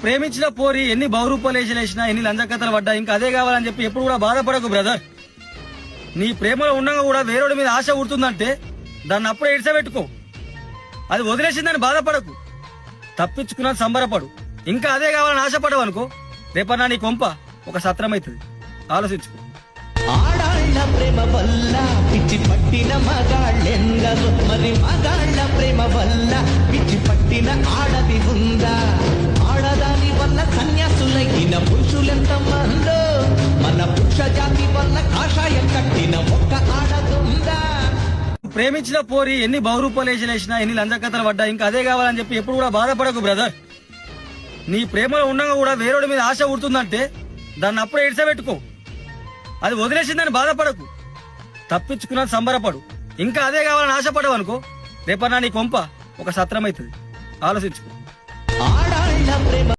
ప్రేమించిన పోరి ఎన్ని బహురూపాలేసినా ఎన్ని లంచకథలు పడ్డా ఇంకా అదే కావాలని చెప్పి ఎప్పుడు కూడా బాధపడకు బ్రదర్. నీ ప్రేమలో ఉండగా కూడా వేరేవాడి మీద ఆశ ఉడుతుందంటే దాన్ని అప్పుడే ఇడిసబెట్టుకో. అది వదిలేసిందని బాధపడకు, తప్పించుకున్నా సంబరపడు. ఇంకా అదే కావాలని ఆశపడవు అనుకో, రేపన్నా నీ కొంప ఒక సత్రమైతుంది. ఆలోచించుకో. ఆడాళ్ళ ప్రేమ వల్ల పిచ్చి పట్టిన మగాళ్ళెందరో, మరి మగాళ్ళ ప్రేమ వల్ల పిచ్చి పట్టిన ఆడది ఉందా? ఆడదాని వల్ల సన్యాసులైన పురుషులెంత మందో, మన పురుష జాతి వల్ల కాషాయం కట్టిన ఒక్క ఆడదుందా? ప్రేమించిన పోరి ఎన్ని బహురూపాలేసినా ఎన్ని లంచకథలు పడ్డా ఇంకా అదే కావాలని చెప్పి ఎప్పుడు కూడా బాధపడకు బ్రదర్. నీ ప్రేమలో ఉండగా కూడా వేరేవాడి మీద ఆశ ఉడుతుందంటే దాన్ని అప్పుడే ఇడిసబెట్టుకో. అది వదిలేసిందని బాధపడకు, తప్పించుకున్నా సంబరపడు. ఇంకా అదే కావాలని ఆశపడవు అనుకో, రేపన్నా నీ కొంప ఒక సత్రమైతుంది. ఆలోచించుకో. ఆడాళ్ళ ప్రేమ